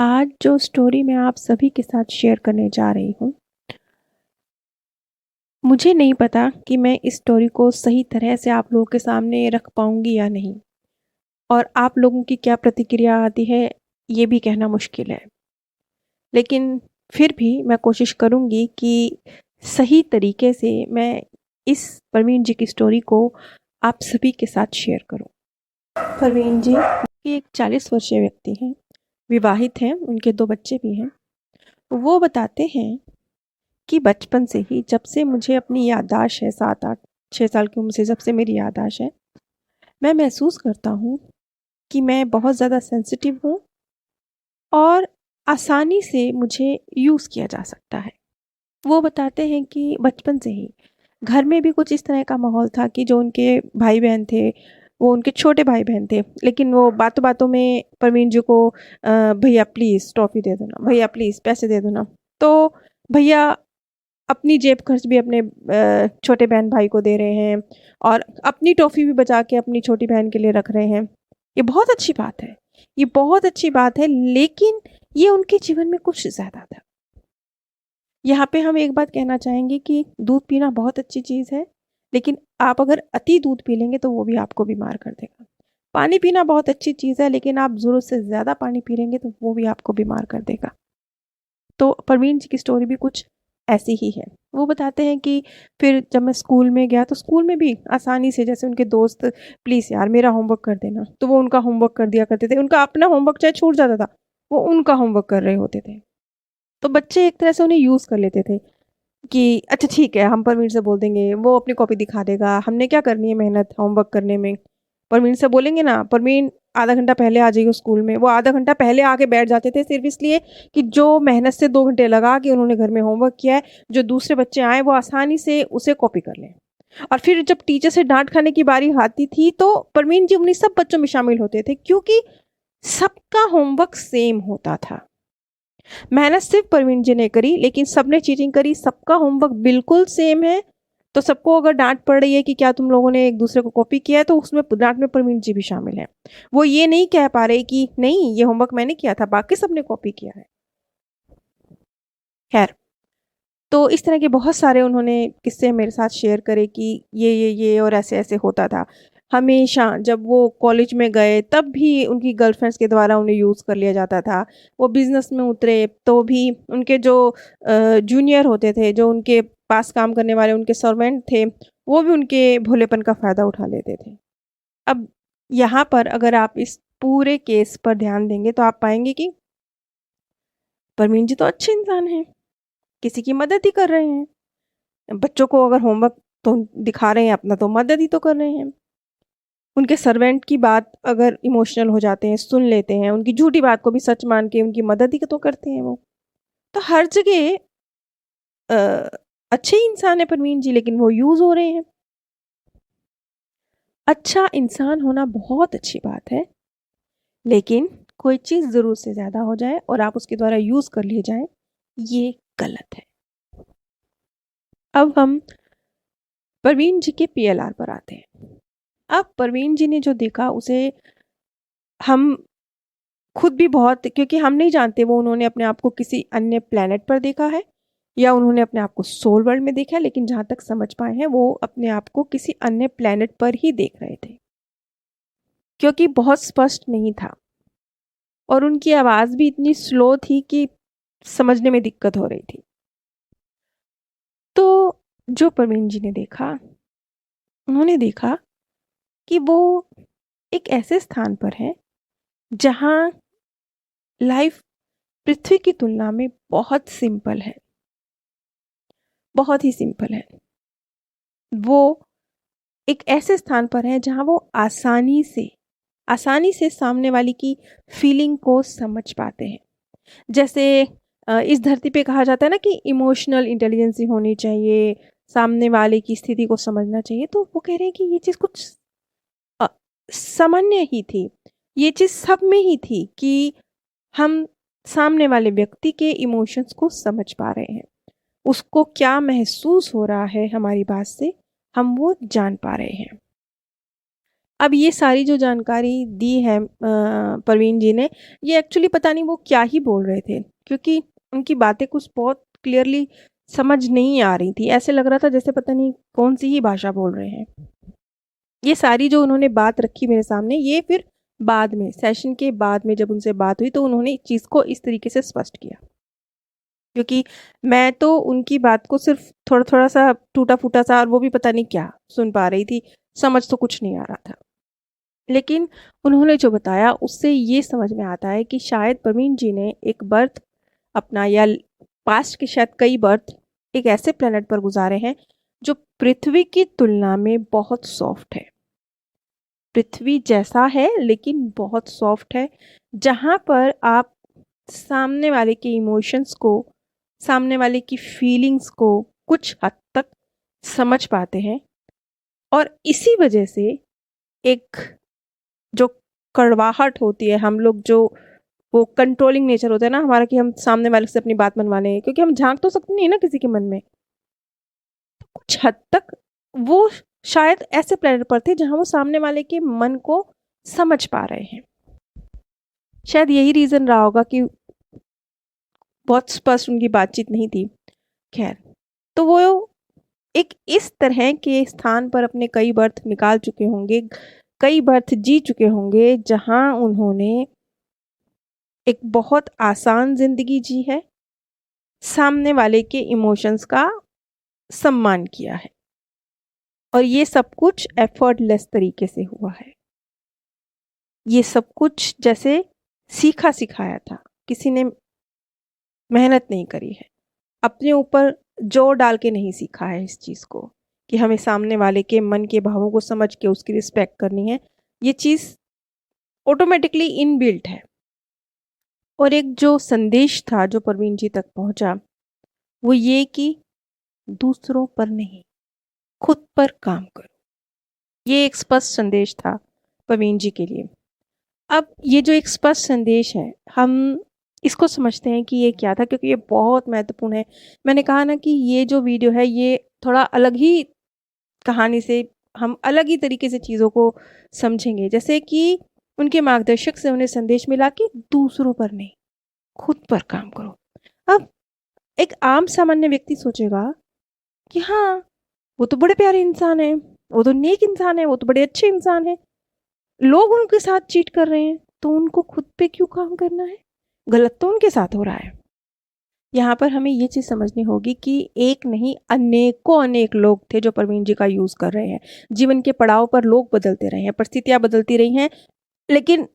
आज जो स्टोरी मैं आप सभी के साथ शेयर करने जा रही हूँ, मुझे नहीं पता कि मैं इस स्टोरी को सही तरह से आप लोगों के सामने रख पाऊँगी या नहीं और आप लोगों की क्या प्रतिक्रिया आती है, ये भी कहना मुश्किल है। लेकिन फिर भी मैं कोशिश करूँगी कि सही तरीके से मैं इस परवीन जी की स्टोरी को आप सभी के साथ शेयर करूँ। परवीन जी ये एक 40 वर्षीय व्यक्ति हैं, विवाहित हैं, उनके 2 बच्चे भी हैं। वो बताते हैं कि बचपन से ही जब से मुझे अपनी याददाश्त है 7-8 6 साल की उम्र से जब से मेरी याददाश्त है, मैं महसूस करता हूँ कि मैं बहुत ज़्यादा सेंसिटिव हूँ और आसानी से मुझे यूज़ किया जा सकता है। वो बताते हैं कि बचपन से ही घर में भी कुछ इस तरह का माहौल था कि जो उनके भाई-बहन थे, वो उनके छोटे भाई-बहन थे, लेकिन वो बातों-बातों में परवीन जी को भैया प्लीज़ टॉफ़ी दे दो ना, भैया प्लीज़ पैसे दे दो ना। तो भैया अपनी जेब खर्च भी अपने छोटे बहन-भाई को दे रहे हैं और अपनी टॉफ़ी भी बचा के अपनी छोटी बहन के लिए रख रहे हैं। ये बहुत अच्छी बात है। ये बहुत अच्छी बात है, लेकिन ये उनके जीवन में कुछ ज़्यादा था। यहाँ पे हम एक बात कहना चाहेंगे कि दूध पीना बहुत अच्छी चीज़ है, लेकिन आप अगर अति दूध पी लेंगे तो वो भी आपको बीमार कर देगा। पानी पीना बहुत अच्छी चीज़ है, लेकिन आप ज़रूरत से ज़्यादा पानी पी लेंगे तो वो भी आपको बीमार कर देगा। तो परवीन जी की स्टोरी भी कुछ ऐसी ही है। वो बताते हैं कि फिर जब मैं स्कूल में गया तो स्कूल में भी आसानी से जैसे उनके दोस्त प्लीज़ यार मेरा होमवर्क कर देना, तो वो उनका होमवर्क कर दिया करते थे। उनका अपना होमवर्क चाहे छूट जाता था, वो उनका होमवर्क कर रहे होते थे। तो बच्चे एक तरह से उन्हें यूज़ कर लेते थे कि अच्छा ठीक है, हम परवीन से बोल देंगे, वो अपनी कॉपी दिखा देगा, हमने क्या करनी है मेहनत होमवर्क करने में। परवीन से बोलेंगे ना, परवीन आधा घंटा पहले आ जाइए स्कूल में, वो आधा घंटा पहले आके बैठ जाते थे सिर्फ़ इसलिए कि जो मेहनत से 2 घंटे लगा के उन्होंने घर में होमवर्क किया है, जो दूसरे बच्चे आएँ वो आसानी से उसे कॉपी कर लें। और फिर जब टीचर से डाँट खाने की बारी आती थी, तो परवीन जी उन्हीं सब बच्चों में शामिल होते थे क्योंकि सबका होमवर्क सेम होता था। मेहनत सिर्फ परवीन जी ने करी, लेकिन सबने चीटिंग करी, सबका होमवर्क बिल्कुल सेम है। तो सबको अगर डाँट पड़ रही है कि क्या तुम लोगों ने एक दूसरे को कॉपी किया है, तो उसमें डाँट में परवीन जी भी शामिल हैं। वो ये नहीं कह पा रहे कि नहीं ये होमवर्क मैंने किया था, बाकी सबने कॉपी किया है। खैर, तो इस तरह के बहुत सारे उन्होंने किस्से मेरे साथ शेयर करे कि ये और ऐसे-ऐसे होता था। हमेशा जब वो कॉलेज में गए तब भी उनकी गर्लफ्रेंड्स के द्वारा उन्हें यूज़ कर लिया जाता था। वो बिज़नेस में उतरे तो भी उनके जो जूनियर होते थे, जो उनके पास काम करने वाले उनके सर्वेंट थे, वो भी उनके भोलेपन का फ़ायदा उठा लेते थे। अब यहाँ पर अगर आप इस पूरे केस पर ध्यान देंगे तो आप पाएँगे कि परवीन जी तो अच्छे इंसान हैं, किसी की मदद ही कर रहे हैं। बच्चों को अगर होमवर्क तो दिखा रहे हैं अपना तो मदद ही तो कर रहे हैं। उनके सर्वेंट की बात अगर इमोशनल हो जाते हैं, सुन लेते हैं, उनकी झूठी बात को भी सच मान के उनकी मदद ही तो करते हैं वो। तो हर जगह अ, अच्छे ही इंसान है परवीन जी, लेकिन वो यूज़ हो रहे हैं। अच्छा इंसान होना बहुत अच्छी बात है, लेकिन कोई चीज़ ज़रूरत से ज़्यादा हो जाए और आप उसके द्वारा यूज़ कर लिए जाएँ, ये गलत है। अब हम परवीन जी के पीएलआर पर आते हैं। अब परवीन जी ने जो देखा उसे हम खुद भी बहुत, क्योंकि हम नहीं जानते वो उन्होंने अपने आप को किसी अन्य प्लैनेट पर देखा है या उन्होंने अपने आप को सोल वर्ल्ड में देखा है, लेकिन जहाँ तक समझ पाए हैं वो अपने आप को किसी अन्य प्लैनेट पर ही देख रहे थे, क्योंकि बहुत स्पष्ट नहीं था और उनकी आवाज़ भी इतनी स्लो थी कि समझने में दिक्कत हो रही थी। तो जो परवीन जी ने देखा, उन्होंने देखा कि वो एक ऐसे स्थान पर है जहाँ लाइफ पृथ्वी की तुलना में बहुत सिंपल है, बहुत ही सिंपल है। वो एक ऐसे स्थान पर है जहाँ वो आसानी से सामने वाले की फीलिंग को समझ पाते हैं। जैसे इस धरती पे कहा जाता है ना कि इमोशनल इंटेलिजेंसी होनी चाहिए, सामने वाले की स्थिति को समझना चाहिए, तो वो कह रहे हैं कि ये चीज़ कुछ अ, सामान्य ही थी। ये चीज़ सब में ही थी कि हम सामने वाले व्यक्ति के इमोशंस को समझ पा रहे हैं। उसको क्या महसूस हो रहा है हमारी बात से, हम वो जान पा रहे हैं। अब ये सारी जो जानकारी दी है परवीन जी ने, ये एक्चुअली पता नहीं वो क्या ही बोल रहे थे, क्योंकि उनकी बातें कुछ बहुत क्लियरली समझ नहीं आ रही थी। ऐसे लग रहा था जैसे पता नहीं कौन सी ही भाषा बोल रहे हैं। ये सारी जो उन्होंने बात रखी मेरे सामने, ये फिर बाद में, सेशन के बाद में जब उनसे बात हुई तो उन्होंने इस चीज़ को इस तरीके से स्पष्ट किया। क्योंकि मैं तो उनकी बात को सिर्फ थोड़ा-थोड़ा सा टूटा-फूटा सा, और वो भी पता नहीं क्या सुन पा रही थी, समझ तो कुछ नहीं आ रहा था। लेकिन उन्होंने जो बताया उससे ये समझ में आता है कि शायद प्रवीण जी ने एक बर्थ अपना, या पास्ट के शायद कई बर्थ एक ऐसे प्लेनेट पर गुजारे हैं जो पृथ्वी की तुलना में बहुत सॉफ्ट है। पृथ्वी जैसा है लेकिन बहुत सॉफ्ट है, जहाँ पर आप सामने वाले के इमोशंस को, सामने वाले की फीलिंग्स को कुछ हद तक समझ पाते हैं। और इसी वजह से एक जो कड़वाहट होती है, हम लोग जो, वो कंट्रोलिंग नेचर होता है ना हमारा, कि हम सामने वाले से अपनी बात मनवा लें, क्योंकि हम झांक तो सकते नहीं है ना किसी के मन में। कुछ हद तक वो शायद ऐसे प्लेनेट पर थे जहां वो सामने वाले के मन को समझ पा रहे हैं। शायद यही रीजन रहा होगा कि बहुत स्पष्ट उनकी बातचीत नहीं थी। खैर, तो वो एक इस तरह के स्थान पर अपने कई बर्थ निकाल चुके होंगे, कई बर्थ जी चुके होंगे, जहां उन्होंने एक बहुत आसान जिंदगी जी है, सामने वाले के इमोशंस का सम्मान किया है, और ये सब कुछ एफर्टलेस तरीके से हुआ है। ये सब कुछ जैसे सीखा सिखाया था, किसी ने मेहनत नहीं करी है, अपने ऊपर जोर डाल के नहीं सीखा है इस चीज़ को, कि हमें सामने वाले के मन के भावों को समझ के उसकी रिस्पेक्ट करनी है। ये चीज़ ऑटोमेटिकली इनबिल्ट है। और एक जो संदेश था जो परवीन जी तक पहुंचा, वो ये कि दूसरों पर नहीं, खुद पर काम करो। ये एक स्पष्ट संदेश था परवीन जी के लिए। अब ये जो एक स्पष्ट संदेश है, हम इसको समझते हैं कि ये क्या था, क्योंकि ये बहुत महत्वपूर्ण है। मैंने कहा ना कि ये जो वीडियो है ये थोड़ा अलग ही कहानी से, हम अलग ही तरीके से चीज़ों को समझेंगे। जैसे कि उनके मार्गदर्शक से उन्हें संदेश मिला कि दूसरों पर नहीं, खुद पर काम करो। अब एक आम सामान्य व्यक्ति सोचेगा कि हाँ, वो तो बड़े प्यारे इंसान हैं, वो तो नेक इंसान है, वो तो बड़े अच्छे इंसान है, लोग उनके साथ चीट कर रहे हैं, तो उनको खुद पे क्यों काम करना है? गलत तो उनके साथ हो रहा है। यहाँ पर हमें ये चीज़ समझनी होगी कि एक नहीं, अनेकों अनेक लोग थे जो परवीन जी का यूज़ कर रहे हैं। जीवन के पड़ाव पर लोग बदलते रहे हैं, परिस्थितियाँ बदलती रही हैं, लेकिन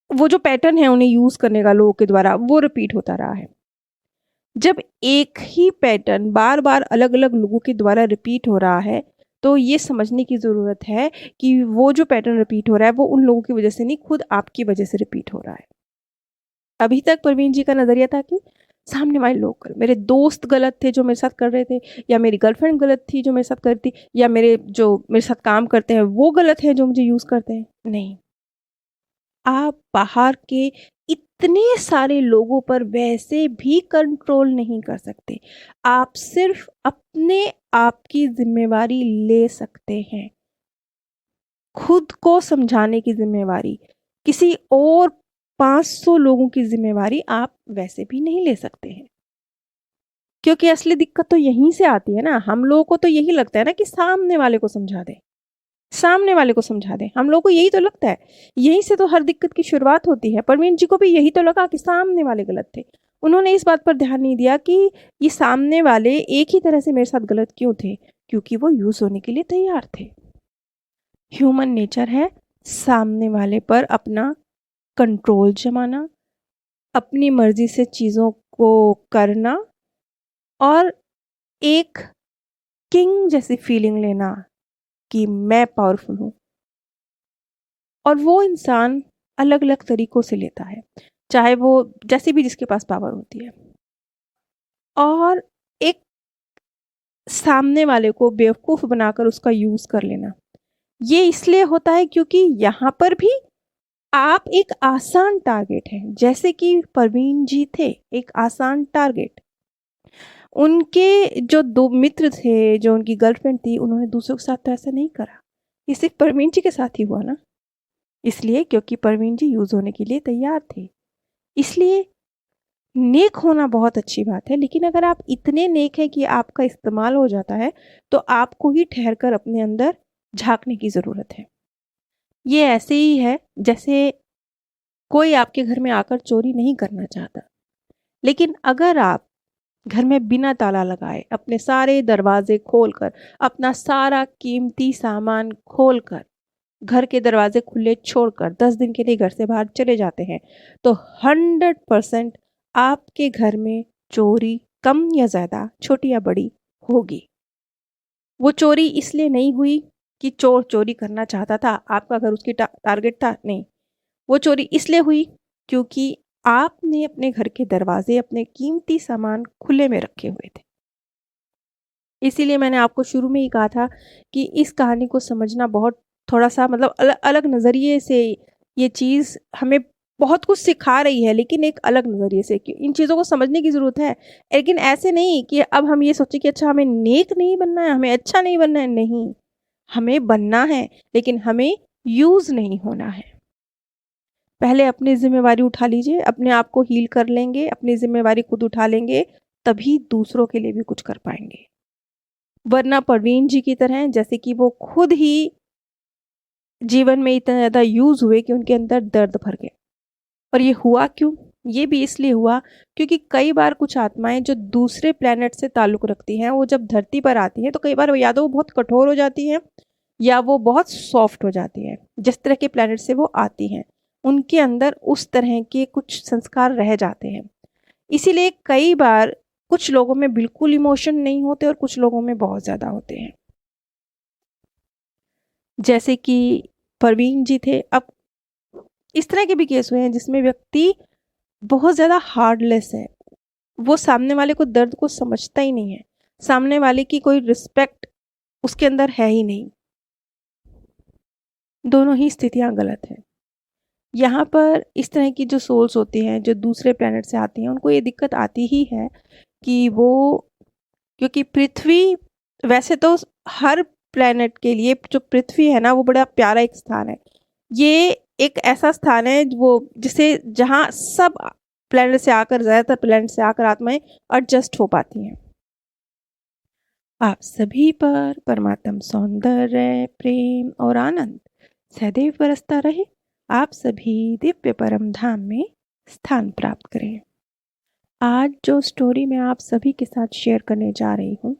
वो जो पैटर्न है उन्हें यूज़ करने का लोगों के द्वारा, वो रिपीट होता रहा है। जब एक ही पैटर्न बार-बार अलग-अलग लोगों के द्वारा रिपीट हो रहा है, तो ये समझने की ज़रूरत है कि वो जो पैटर्न रिपीट हो रहा है, वो उन लोगों की वजह से नहीं, खुद आपकी वजह से रिपीट हो रहा है। अभी तक परवीन जी का नज़रिया था कि सामने वाले लोग, मेरे दोस्त गलत थे जो मेरे साथ कर रहे थे, या मेरी गर्लफ्रेंड गलत थी जो मेरे साथ करती, या मेरे जो मेरे साथ काम करते हैं वो गलत हैं जो मुझे यूज़ करते हैं। नहीं, आप बाहर के इतने सारे लोगों पर वैसे भी कंट्रोल नहीं कर सकते। आप सिर्फ अपने आप की जिम्मेवारी ले सकते हैं। खुद को समझाने की जिम्मेवारी, किसी और 500 लोगों की जिम्मेवारी आप वैसे भी नहीं ले सकते हैं। क्योंकि असली दिक्कत तो यहीं से आती है ना। हम लोगों को तो यही लगता है ना कि सामने वाले को समझा दें, सामने वाले को समझा दें। हम लोगों को यही तो लगता है, यहीं से तो हर दिक्कत की शुरुआत होती है। परवीन जी को भी यही तो लगा कि सामने वाले गलत थे। उन्होंने इस बात पर ध्यान नहीं दिया कि ये सामने वाले एक ही तरह से मेरे साथ गलत क्यों थे, क्योंकि वो यूज होने के लिए तैयार थे। ह्यूमन नेचर है सामने वाले पर अपना कंट्रोल जमाना, अपनी मर्जी से चीज़ों को करना, और एक किंग जैसी फीलिंग लेना कि मैं पावरफुल हूँ। और वो इंसान अलग अलग तरीकों से लेता है, चाहे वो जैसे भी जिसके पास पावर होती है। और एक सामने वाले को बेवकूफ़ बनाकर उसका यूज़ कर लेना, ये इसलिए होता है क्योंकि यहाँ पर भी आप एक आसान टारगेट हैं। जैसे कि परवीन जी थे एक आसान टारगेट। उनके जो दो मित्र थे, जो उनकी गर्लफ्रेंड थी, उन्होंने दूसरों के साथ तो ऐसा नहीं करा। ये सिर्फ परवीन जी के साथ ही हुआ ना, इसलिए क्योंकि परवीन जी यूज़ होने के लिए तैयार थे। इसलिए नेक होना बहुत अच्छी बात है, लेकिन अगर आप इतने नेक हैं कि आपका इस्तेमाल हो जाता है, तो आपको ही ठहर कर अपने अंदर झाँकने की ज़रूरत है। ये ऐसे ही है जैसे कोई आपके घर में आकर चोरी नहीं करना चाहता, लेकिन अगर आप घर में बिना ताला लगाए अपने सारे दरवाजे खोलकर, अपना सारा कीमती सामान खोलकर, घर के दरवाजे खुले छोड़कर 10 दिन के लिए घर से बाहर चले जाते हैं, तो 100% आपके घर में चोरी कम या ज़्यादा, छोटी या बड़ी होगी। वो चोरी इसलिए नहीं हुई कि चोर चोरी करना चाहता था, आपका घर उसकी टारगेट था, नहीं। वो चोरी इसलिए हुई क्योंकि आपने अपने घर के दरवाजे, अपने कीमती सामान खुले में रखे हुए थे। इसीलिए मैंने आपको शुरू में ही कहा था कि इस कहानी को समझना बहुत थोड़ा-सा मतलब अलग नज़रिए से ये चीज़ हमें बहुत कुछ सिखा रही है, लेकिन एक अलग नज़रिए से कि इन चीज़ों को समझने की ज़रूरत है। लेकिन ऐसे नहीं कि अब हम ये सोचें कि अच्छा हमें नेक नहीं बनना है, हमें अच्छा नहीं बनना है, नहीं। हमें बनना है, लेकिन हमें यूज़ नहीं होना है। पहले अपनी ज़िम्मेवारी उठा लीजिए, अपने आप को हील कर लेंगे, अपनी ज़िम्मेवारी खुद उठा लेंगे, तभी दूसरों के लिए भी कुछ कर पाएँगे। वरना परवीन जी की तरह जैसे कि वो खुद ही जीवन में इतना ज़्यादा यूज़ हुए कि उनके अंदर दर्द भर गया। और ये हुआ क्यों? ये भी इसलिए हुआ क्योंकि कई बार कुछ आत्माएँ जो दूसरे प्लैनेट से ताल्लुक़ रखती हैं, वो जब धरती पर आती हैं, तो कई बार या तो वो बहुत कठोर हो जाती हैं या वो बहुत सॉफ्ट हो जाती हैं। जिस तरह के प्लैनेट से वो आती हैं, उनके अंदर उस तरह के कुछ संस्कार रह जाते हैं। इसीलिए कई बार कुछ लोगों में बिल्कुल इमोशन नहीं होते और कुछ लोगों में बहुत ज़्यादा होते हैं। जैसे कि परवीन जी थे, अब इस तरह के भी केस हुए हैं जिसमें व्यक्ति बहुत ज़्यादा हार्डलेस है। वो सामने वाले को दर्द को समझता ही नहीं है। सामने वाले की कोई रिस्पेक्ट उसके अंदर है ही नहीं। दोनों ही स्थितियाँ गलत हैं। यहाँ पर इस तरह की जो सोल्स होती हैं, जो दूसरे प्लैनेट से आती हैं, उनको ये दिक्कत आती ही है कि वो क्योंकि पृथ्वी वैसे तो हर प्लैनेट के लिए जो पृथ्वी है ना, वो बड़ा प्यारा एक स्थान है। ये एक ऐसा स्थान है वो जिसे जहाँ सब प्लैनेट से आकर ज़्यादातर प्लैनेट से आकर आत्माएँ एडजस्ट हो पाती हैं। आप सभी पर परमात्म सौंदर्य, प्रेम और आनंद सदैव बरसता रहे। आप सभी दिव्य परम धाम में स्थान प्राप्त करें। आज जो स्टोरी मैं आप सभी के साथ शेयर करने जा रही हूँ,